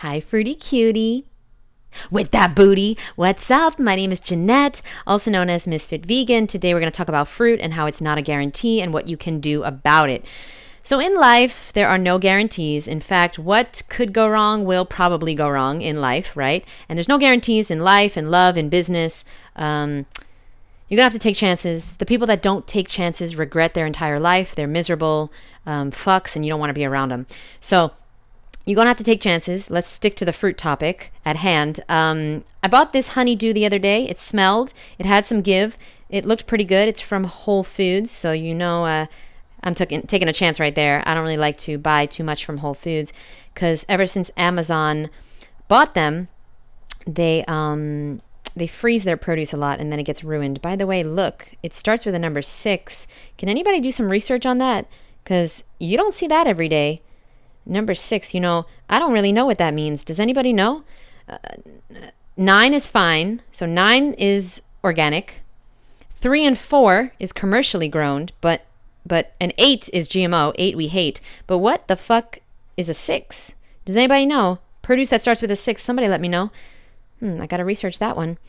Hi, Fruity Cutie. With that booty, what's up? My name is Jeanette, also known as Ms.FitVegan. Today we're going to talk about fruit and how it's not a guarantee and what you can do about it. So in life, there are no guarantees. In fact, what could go wrong will probably go wrong in life, right? And there's no guarantees in life, in love, in business. You're going to have to take chances. The people that don't take chances regret their entire life. They're miserable fucks, and you don't want to be around them. So you're going to have to take chances. Let's stick to the fruit topic at hand. I bought this honeydew the other day. It smelled. It had some give. It looked pretty good. It's from Whole Foods, so I'm taking a chance right there. I don't really like to buy too much from Whole Foods because ever since Amazon bought them, they freeze their produce a lot and then it gets ruined. By the way, look, it starts with a number 6. Can anybody do some research on that? Because you don't see that every day. Number 6, I don't really know what that means. Does anybody know? 9 is fine. So 9 is organic. 3 and 4 is commercially grown, but and 8 is GMO. 8 we hate. But what the fuck is a 6? Does anybody know? Produce that starts with a 6. Somebody let me know. I got to research that one.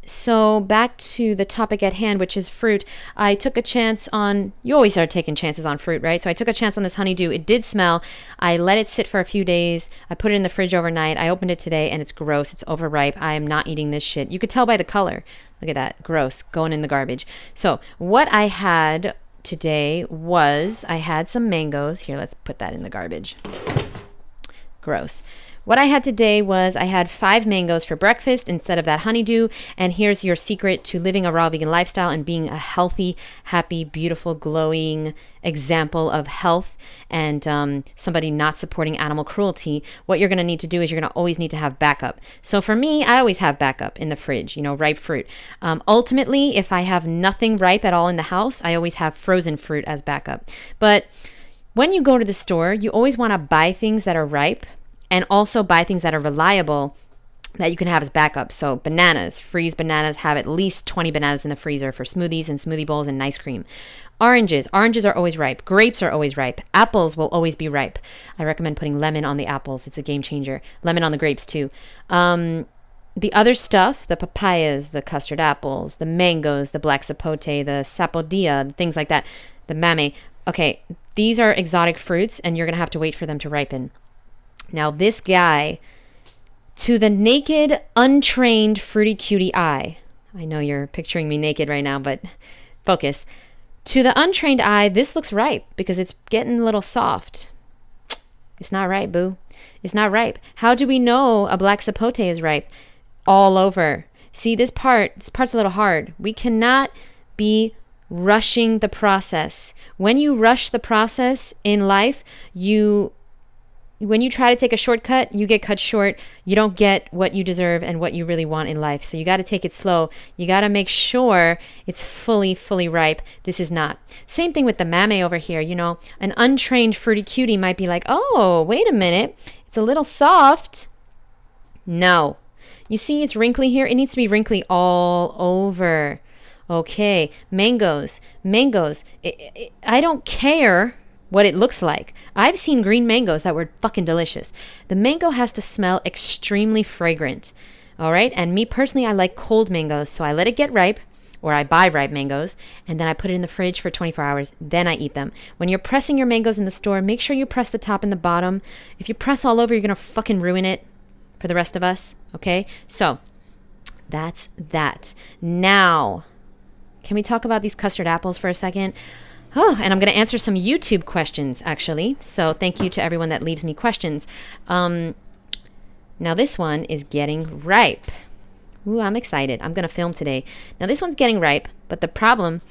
So back to the topic at hand, which is fruit. I took a chance on, you always are taking chances on fruit, right? So I took a chance on this honeydew. It did smell. I let it sit for a few days. I put it in the fridge overnight. I opened it today and it's gross. It's overripe. I am not eating this shit. You could tell by the color. Look at that. Gross. Going in the garbage. So what I had today was, I had some mangoes. Here, let's put that in the garbage. Gross. What I had today was I had 5 mangoes for breakfast instead of that honeydew. And here's your secret to living a raw vegan lifestyle and being a healthy, happy, beautiful, glowing example of health and somebody not supporting animal cruelty. What you're going to need to do is you're going to always need to have backup. So for me, I always have backup in the fridge, ripe fruit. Ultimately, if I have nothing ripe at all in the house, I always have frozen fruit as backup. But when you go to the store, you always want to buy things that are ripe and also buy things that are reliable that you can have as backup. So bananas, freeze bananas, have at least 20 bananas in the freezer for smoothies and smoothie bowls and ice cream. Oranges are always ripe. Grapes are always ripe. Apples will always be ripe. I recommend putting lemon on the apples. It's a game changer. Lemon on the grapes too. The other stuff, the papayas, the custard apples, the mangoes, the black sapote, the sapodilla, things like that, the mame. Okay, these are exotic fruits and you're going to have to wait for them to ripen. Now this guy, to the naked, untrained Fruity Cutie eye, I know you're picturing me naked right now, but focus. To the untrained eye, this looks ripe because it's getting a little soft. It's not ripe, boo. It's not ripe. How do we know a black sapote is ripe? All over. See, this part's a little hard. We cannot be rushing the process. When you rush the process in life, when you try to take a shortcut, you get cut short. You don't get what you deserve and what you really want in life. So you got to take it slow. You got to make sure it's fully ripe. This is not. Same thing with the mame over here. An untrained Fruity Cutie might be like, oh, wait a minute. It's a little soft. No. You see it's wrinkly here? It needs to be wrinkly all over. Okay. Mangoes. I don't care what it looks like. I've seen green mangoes that were fucking delicious. The mango has to smell extremely fragrant. All right? And me personally, I like cold mangoes, so I let it get ripe, or I buy ripe mangoes, and then I put it in the fridge for 24 hours. Then I eat them. When you're pressing your mangoes in the store, make sure you press the top and the bottom. If you press all over, you're going to fucking ruin it for the rest of us. Okay? So, that's that. Now, can we talk about these custard apples for a second? Oh, and I'm going to answer some YouTube questions, actually. So thank you to everyone that leaves me questions. Now this one is getting ripe. Ooh, I'm excited. I'm going to film today. Now this one's getting ripe, but the problem,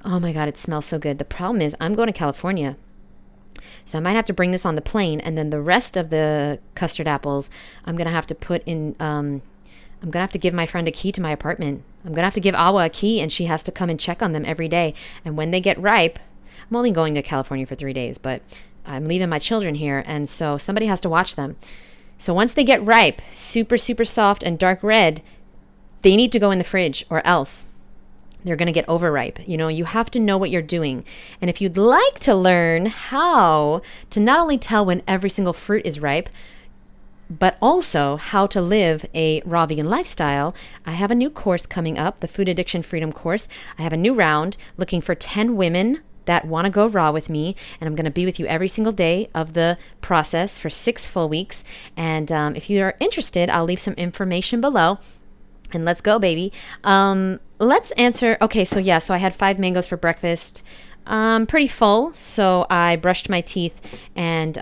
oh my God, it smells so good. The problem is I'm going to California. So I might have to bring this on the plane, and then the rest of the custard apples, I'm going to have to put in, I'm going to have to give my friend a key to my apartment. I'm going to have to give Awa a key, and she has to come and check on them every day. And when they get ripe, I'm only going to California for 3 days, but I'm leaving my children here, and so somebody has to watch them. So once they get ripe, super soft and dark red, they need to go in the fridge, or else they're going to get overripe. You know, you have to know what you're doing. And if you'd like to learn how to not only tell when every single fruit is ripe, but also how to live a raw vegan lifestyle, I have a new course coming up, the Food Addiction Freedom course. I have a new round looking for 10 women that want to go raw with me, and I'm going to be with you every single day of the process for 6 full weeks. And if you are interested, I'll leave some information below. And let's go, baby. Let's answer. Okay, so I had 5 mangoes for breakfast. Pretty full, so I brushed my teeth, and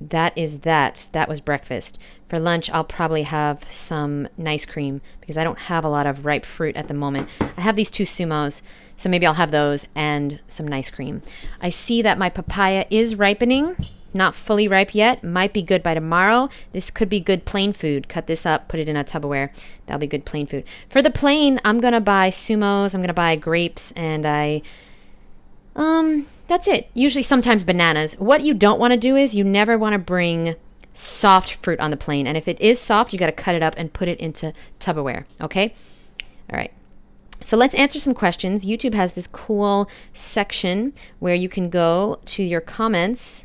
that was breakfast. For lunch, I'll probably have some nice cream because I don't have a lot of ripe fruit at the moment. I have these 2 sumos, so maybe I'll have those and some nice cream. I see that my papaya is ripening, not fully ripe yet. Might be good by tomorrow. This could be good plain food. Cut this up, put it in a Tupperware. That'll be good plain food. For the plain, I'm gonna buy sumos, I'm gonna buy grapes, and that's it. Usually sometimes bananas. What you don't want to do is you never want to bring soft fruit on the plane. And if it is soft, you got to cut it up and put it into Tupperware. Okay? All right. So let's answer some questions. YouTube has this cool section where you can go to your comments.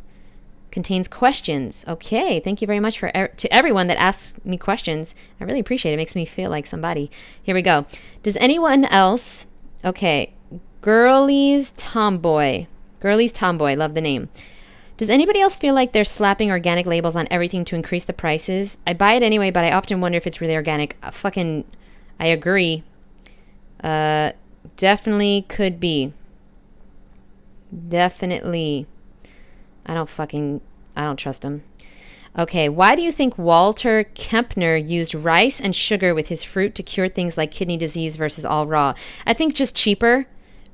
Contains questions. Okay. Thank you very much to everyone that asks me questions. I really appreciate it. It makes me feel like somebody. Here we go. Does anyone else... Okay. Girlies Tomboy, love the name. Does anybody else feel like they're slapping organic labels on everything to increase the prices? I buy it anyway, but I often wonder if it's really organic. I agree. Definitely could be. Definitely. I don't trust him. Okay, why do you think Walter Kempner used rice and sugar with his fruit to cure things like kidney disease versus all raw? I think just cheaper.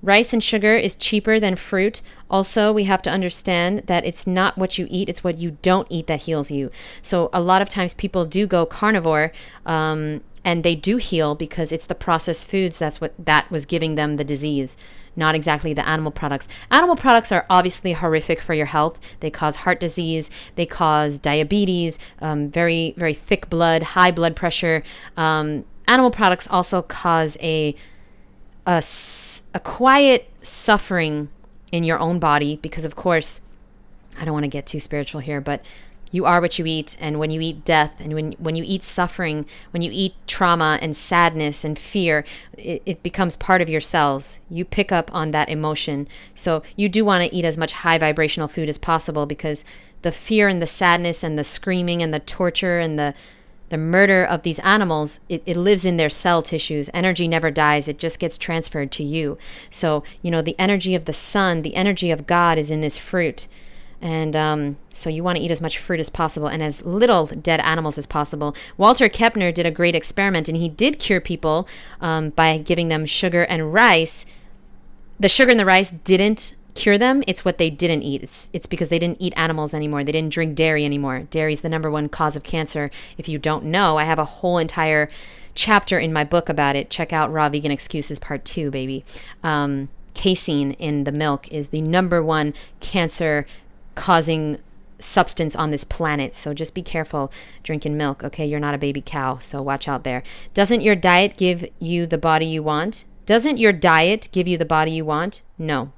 Rice and sugar is cheaper than fruit. Also, we have to understand that it's not what you eat, it's what you don't eat that heals you. So a lot of times people do go carnivore, and they do heal because it's the processed foods that was giving them the disease, not exactly the animal products. Animal products are obviously horrific for your health. They cause heart disease, they cause diabetes, very, very thick blood, high blood pressure. Animal products also cause a quiet suffering in your own body because, of course, I don't want to get too spiritual here, but you are what you eat. And when you eat death and when you eat suffering, when you eat trauma and sadness and fear, it becomes part of your cells. You pick up on that emotion. So you do want to eat as much high vibrational food as possible because the fear and the sadness and the screaming and the torture and the murder of these animals, it lives in their cell tissues. Energy never dies. It just gets transferred to you. So, the energy of the sun, the energy of God is in this fruit. And so you want to eat as much fruit as possible and as little dead animals as possible. Walter Kempner did a great experiment, and he did cure people by giving them sugar and rice. The sugar and the rice didn't cure them. It's what they didn't eat. It's because they didn't eat animals anymore. They didn't drink dairy anymore. Dairy is the #1 cause of cancer. If you don't know, I have a whole entire chapter in my book about it. Check out Raw Vegan Excuses Part 2, baby. Casein in the milk is the #1 cancer causing substance on this planet. So just be careful drinking milk. Okay, you're not a baby cow, so watch out there. Doesn't your diet give you the body you want? Doesn't your diet give you the body you want? No.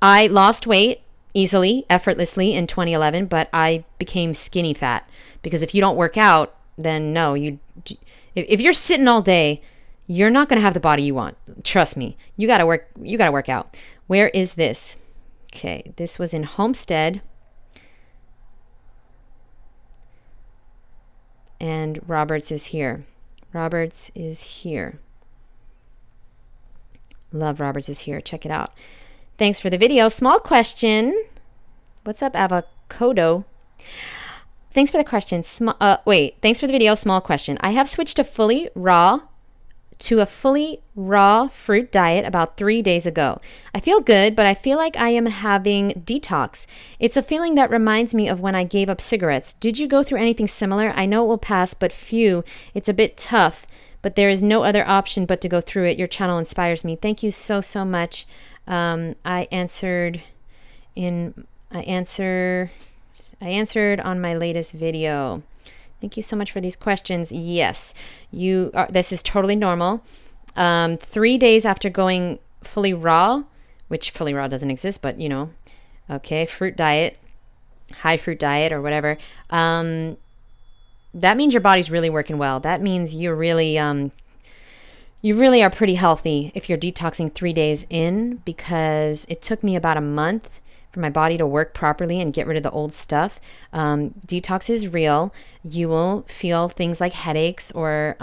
I lost weight easily, effortlessly in 2011, but I became skinny fat because if you don't work out, then no, if you're sitting all day, you're not going to have the body you want. Trust me. You got to work out. Where is this? Okay, this was in Homestead. And Roberts is here. Love Roberts is here. Check it out. Thanks for the video. Small question. What's up, avocado? Thanks for the question. Thanks for the video. Small question. I have switched to a fully raw fruit diet about 3 days ago. I feel good, but I feel like I am having detox. It's a feeling that reminds me of when I gave up cigarettes. Did you go through anything similar? I know it will pass, but it's a bit tough, but there is no other option but to go through it. Your channel inspires me. Thank you so much. I answered on my latest video. Thank you so much for these questions. Yes, this is totally normal. 3 days after going fully raw, which fully raw doesn't exist, but okay, fruit diet, high fruit diet or whatever. That means your body's really working well. That means you really are pretty healthy if you're detoxing 3 days in, because it took me about a month for my body to work properly and get rid of the old stuff. Detox is real. You will feel things like headaches or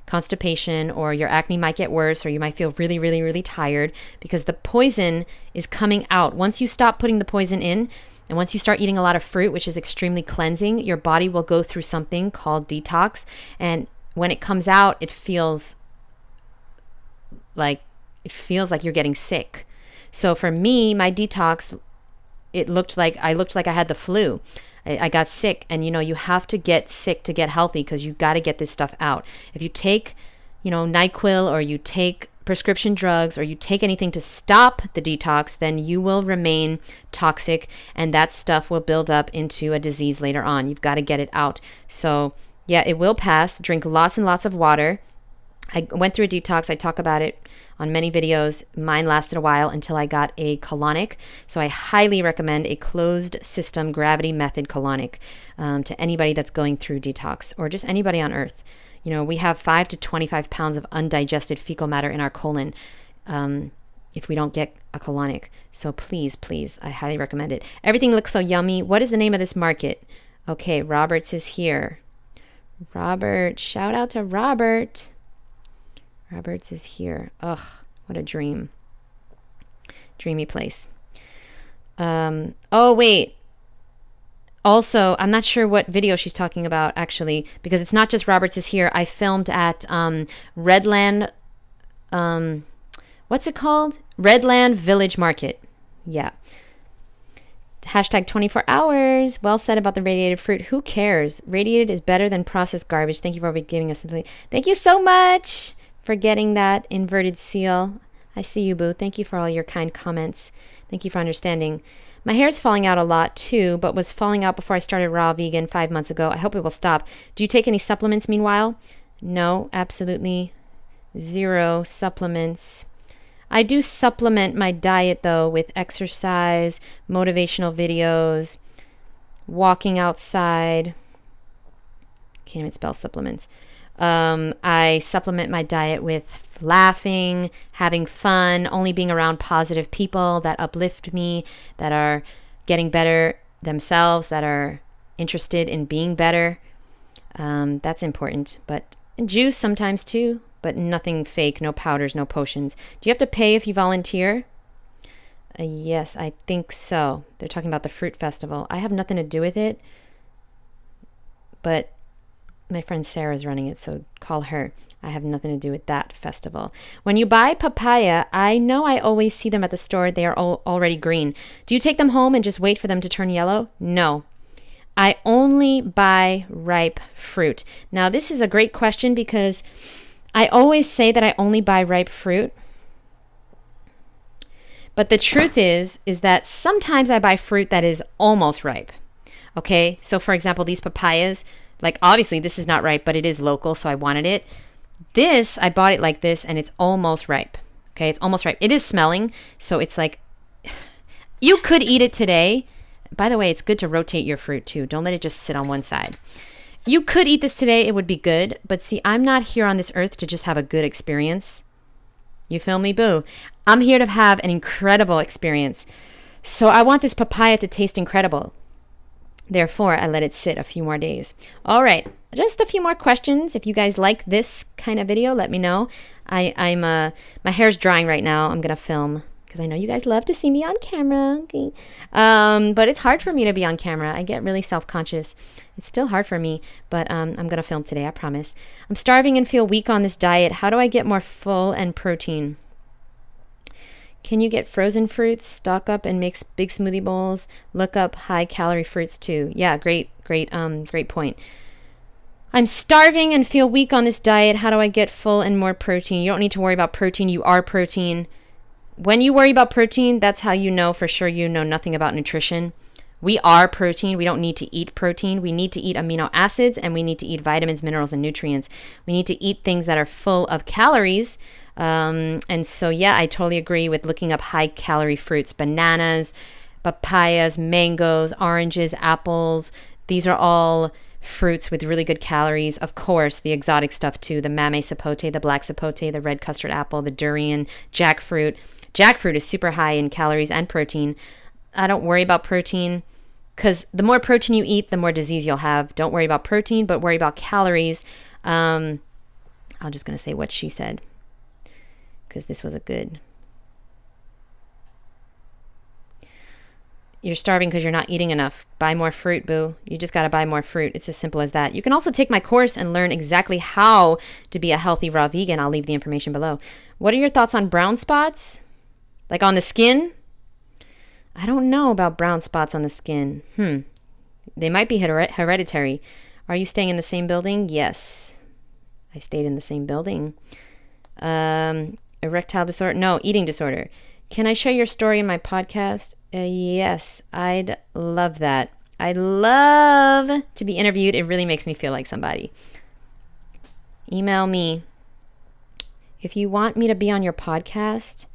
constipation, or your acne might get worse, or you might feel really, really, really tired because the poison is coming out. Once you stop putting the poison in, and once you start eating a lot of fruit, which is extremely cleansing, your body will go through something called detox. And when it comes out, it feels like you're getting sick. So for me, my detox, I looked like I had the flu. I got sick, and you have to get sick to get healthy, because you got to get this stuff out. If you take, NyQuil, or you take prescription drugs, or you take anything to stop the detox, then you will remain toxic, and that stuff will build up into a disease later on. You've got to get it out. So yeah, it will pass. Drink lots and lots of water. I went through a detox. I talk about it on many videos. Mine lasted a while until I got a colonic. So I highly recommend a closed system gravity method colonic to anybody that's going through detox, or just anybody on earth. We have 5 to 25 pounds of undigested fecal matter in our colon if we don't get a colonic. So please, please, I highly recommend it. Everything looks so yummy. What is the name of this market? Okay, Roberts is here. Robert, shout out to Robert. Roberts is here. Ugh, what a dream. Dreamy place. Oh, wait. Also, I'm not sure what video she's talking about, actually, because it's not just Roberts is here. I filmed at Redland, what's it called? Redland Village Market. Yeah. Hashtag 24 hours. Well said about the radiated fruit. Who cares? Radiated is better than processed garbage. Thank you for giving us something. Thank you so much for getting that inverted seal. I see you, boo. Thank you for all your kind comments. Thank you for understanding. My hair's falling out a lot too, but was falling out before I started raw vegan 5 months ago. I hope it will stop. Do you take any supplements meanwhile? No, absolutely zero supplements. I do supplement my diet though with exercise, motivational videos, walking outside. Can't even spell supplements. I supplement my diet with laughing, having fun, only being around positive people that uplift me, that are getting better themselves, that are interested in being better. That's important. But juice sometimes too, but nothing fake, no powders, no potions. Do you have to pay if you volunteer? Yes, I think so. They're talking about the fruit festival. I have nothing to do with it, but my friend Sarah's running it, so call her. I have nothing to do with that festival. When you buy papaya, I know I always see them at the store. They are already green. Do you take them home and just wait for them to turn yellow? No. I only buy ripe fruit. Now, this is a great question, because I always say that I only buy ripe fruit. But the truth is that sometimes I buy fruit that is almost ripe. Okay, so for example, these papayas, like obviously this is not ripe, but it is local, so I wanted it. This, I bought it like this, and it's almost ripe. Okay, it's almost ripe. It is smelling, so it's like, you could eat it today. By the way, it's good to rotate your fruit too. Don't let it just sit on one side. You could eat this today, it would be good, but see, I'm not here on this earth to just have a good experience. You feel me, boo? I'm here to have an incredible experience. So I want this papaya to taste incredible. Therefore, I let it sit a few more days. All right, just a few more questions. If you guys like this kind of video, let me know. My hair's drying right now. I'm gonna film, because I know you guys love to see me on camera. Okay. But it's hard for me to be on camera. I get really self-conscious. It's still hard for me, but I'm gonna film today, I promise. I'm starving and feel weak on this diet. How do I get more full and protein? Can you get frozen fruits, stock up and mix big smoothie bowls? Look up high calorie fruits too. Yeah, great point. I'm starving and feel weak on this diet. How do I get full and more protein? You don't need to worry about protein. You are protein. When you worry about protein, that's how you know for sure you know nothing about nutrition. We are protein. We don't need to eat protein. We need to eat amino acids, and we need to eat vitamins, minerals, and nutrients. We need to eat things that are full of calories. And so, yeah, I totally agree with looking up high calorie fruits, bananas, papayas, mangoes, oranges, apples. These are all fruits with really good calories. Of course, the exotic stuff too, the mame sapote, the black sapote, the red custard apple, the durian, jackfruit. Jackfruit is super high in calories and protein. I don't worry about protein because the more protein you eat, the more disease you'll have. Don't worry about protein, but worry about calories. I'm just going to say what she said because this was a good. You're starving because you're not eating enough. Buy more fruit, boo. You just got to buy more fruit. It's as simple as that. You can also take my course and learn exactly how to be a healthy raw vegan. I'll leave the information below. What are your thoughts on brown spots? Like on the skin? I don't know about brown spots on the skin. They might be hereditary. Are you staying in the same building? Yes. I stayed in the same building. Erectile disorder? No, eating disorder. Can I share your story in my podcast? Yes, I'd love that. I'd love to be interviewed. It really makes me feel like somebody. Email me. If you want me to be on your podcast,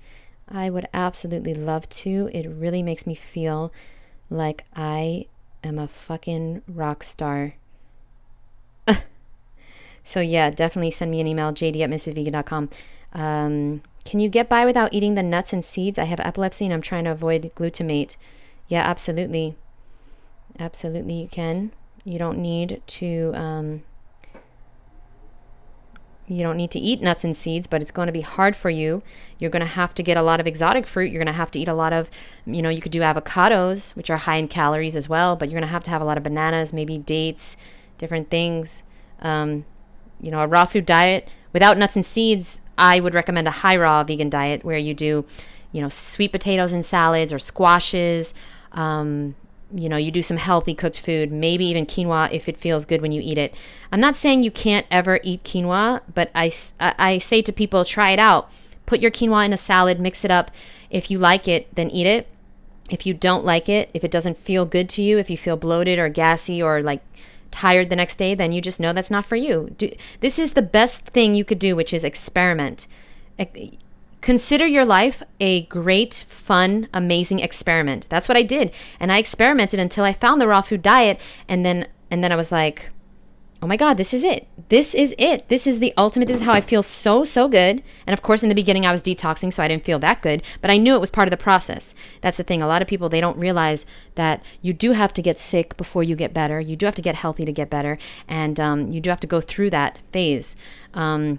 I would absolutely love to. It really makes me feel like I am a fucking rock star. So yeah, definitely send me an email, jd@Ms.FitVegan.com. Can you get by without eating the nuts and seeds? I have epilepsy and I'm trying to avoid glutamate. Yeah, absolutely. Absolutely you can. You don't need to eat nuts and seeds, but it's going to be hard for you. You're going to have to get a lot of exotic fruit. You're going to have to eat a lot of, you could do avocados, which are high in calories as well, but you're going to have a lot of bananas, maybe dates, different things. A raw food diet without nuts and seeds, I would recommend a high raw vegan diet where you do, sweet potatoes in salads or squashes. You do some healthy cooked food, maybe even quinoa if it feels good when you eat it. I'm not saying you can't ever eat quinoa, but I say to people, try it out. Put your quinoa in a salad, mix it up. If you like it, then eat it. If you don't like it, if it doesn't feel good to you, if you feel bloated or gassy or like tired the next day, then you just know that's not for you. This is the best thing you could do, which is experiment. Consider your life a great, fun, amazing experiment. That's what I did. And I experimented until I found the raw food diet. And then I was like, oh my God, this is it. This is it. This is the ultimate. This is how I feel so, so good. And of course, in the beginning, I was detoxing, so I didn't feel that good. But I knew it was part of the process. That's the thing. A lot of people, they don't realize that you do have to get sick before you get better. You do have to get healthy to get better. And you do have to go through that phase. My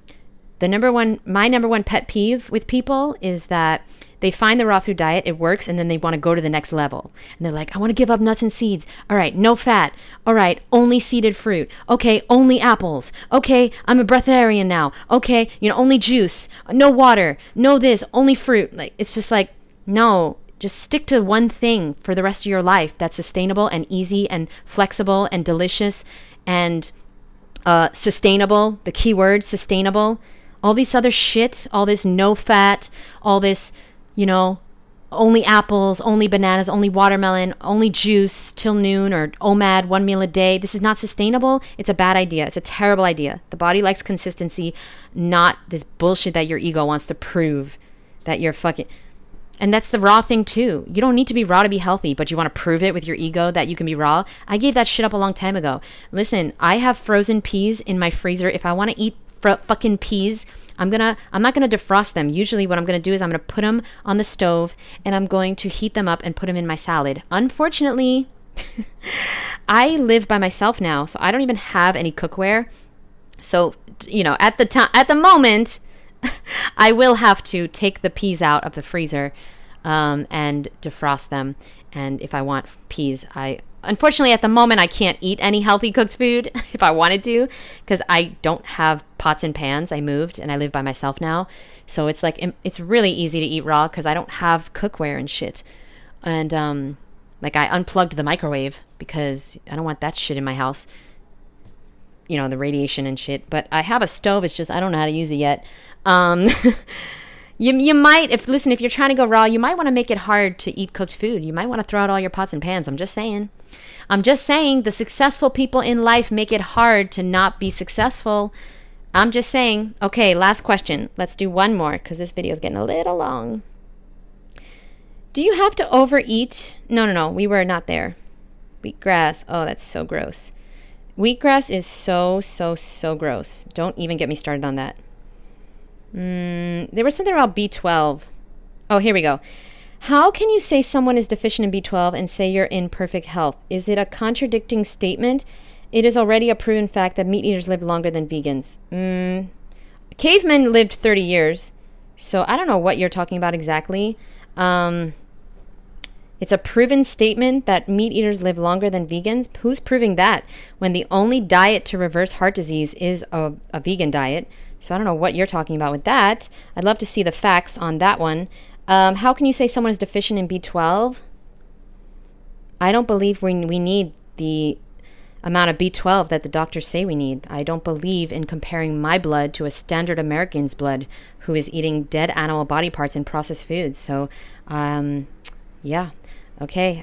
number one pet peeve with people is that they find the raw food diet, it works, and then they want to go to the next level. And they're like, I want to give up nuts and seeds. All right, no fat. All right, only seeded fruit. Okay, only apples. Okay, I'm a breatharian now. Okay, only juice. No water. No this. Only fruit. Like, it's just like, no, just stick to one thing for the rest of your life that's sustainable and easy and flexible and delicious and sustainable. The key word, sustainable. All this other shit, all this no fat, all this, only apples, only bananas, only watermelon, only juice till noon, or OMAD, 1 meal a day. This is not sustainable. It's a bad idea. It's a terrible idea. The body likes consistency, not this bullshit that your ego wants to prove that you're fucking... And that's the raw thing too. You don't need to be raw to be healthy, but you want to prove it with your ego that you can be raw. I gave that shit up a long time ago. Listen, I have frozen peas in my freezer. If I want to eat fucking peas, I'm not gonna defrost them. Usually what I'm gonna do is I'm gonna put them on the stove and I'm going to heat them up and put them in my salad. Unfortunately, I live by myself now, so I don't even have any cookware. So, at the moment, I will have to take the peas out of the freezer and defrost them. And if I want peas, unfortunately, at the moment, I can't eat any healthy cooked food if I wanted to because I don't have pots and pans. I moved and I live by myself now. So it's like, it's really easy to eat raw because I don't have cookware and shit. And I unplugged the microwave because I don't want that shit in my house. The radiation and shit. But I have a stove. It's just I don't know how to use it yet. You might, if you're trying to go raw, you might want to make it hard to eat cooked food. You might want to throw out all your pots and pans. I'm just saying. I'm just saying the successful people in life make it hard to not be successful. I'm just saying. Okay, last question. Let's do one more because this video is getting a little long. Do you have to overeat? No, we were not there. Wheatgrass. Oh, that's so gross. Wheatgrass is so gross. Don't even get me started on that. There was something about B12. Oh, here we go. How can you say someone is deficient in B12 and say you're in perfect health? Is it a contradicting statement? It is already a proven fact that meat eaters live longer than vegans. Cavemen lived 30 years, so I don't know what you're talking about exactly. It's a proven statement that meat eaters live longer than vegans. Who's proving that when the only diet to reverse heart disease is a vegan diet? So I don't know what you're talking about with that. I'd love to see the facts on that one. How can you say someone is deficient in B12? I don't believe we need the amount of B12 that the doctors say we need. I don't believe in comparing my blood to a standard American's blood who is eating dead animal body parts and processed foods. So, yeah. Okay.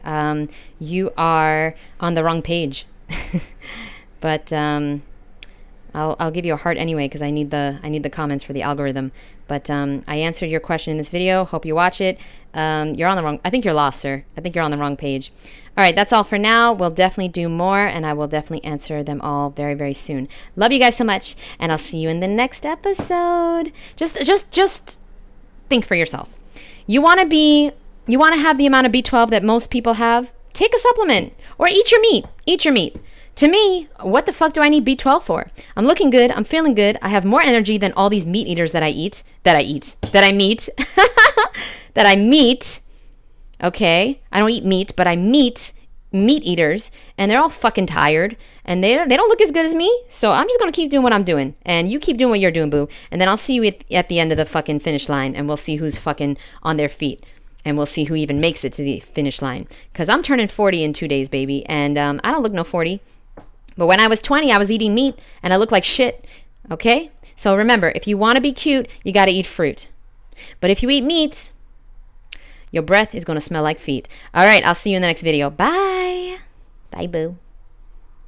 You are on the wrong page. But I'll give you a heart anyway because I need the comments for the algorithm. But I answered your question in this video. Hope you watch it. You're on the wrong. I think you're lost, sir. I think you're on the wrong page. All right, that's all for now. We'll definitely do more, and I will definitely answer them all very, very soon. Love you guys so much, and I'll see you in the next episode. Just think for yourself. You want to have the amount of B12 that most people have? Take a supplement or eat your meat. Eat your meat. To me, what the fuck do I need B12 for? I'm looking good. I'm feeling good. I have more energy than all these meat eaters that I meet. Okay? I don't eat meat, but I meet meat eaters, and they're all fucking tired, and they don't look as good as me, so I'm just going to keep doing what I'm doing, and you keep doing what you're doing, boo, and then I'll see you at the end of the fucking finish line, and we'll see who's fucking on their feet. And we'll see who even makes it to the finish line. Because I'm turning 40 in 2 days, baby. And I don't look no 40. But when I was 20, I was eating meat. And I looked like shit. Okay? So remember, if you want to be cute, you got to eat fruit. But if you eat meat, your breath is going to smell like feet. All right, I'll see you in the next video. Bye. Bye, boo.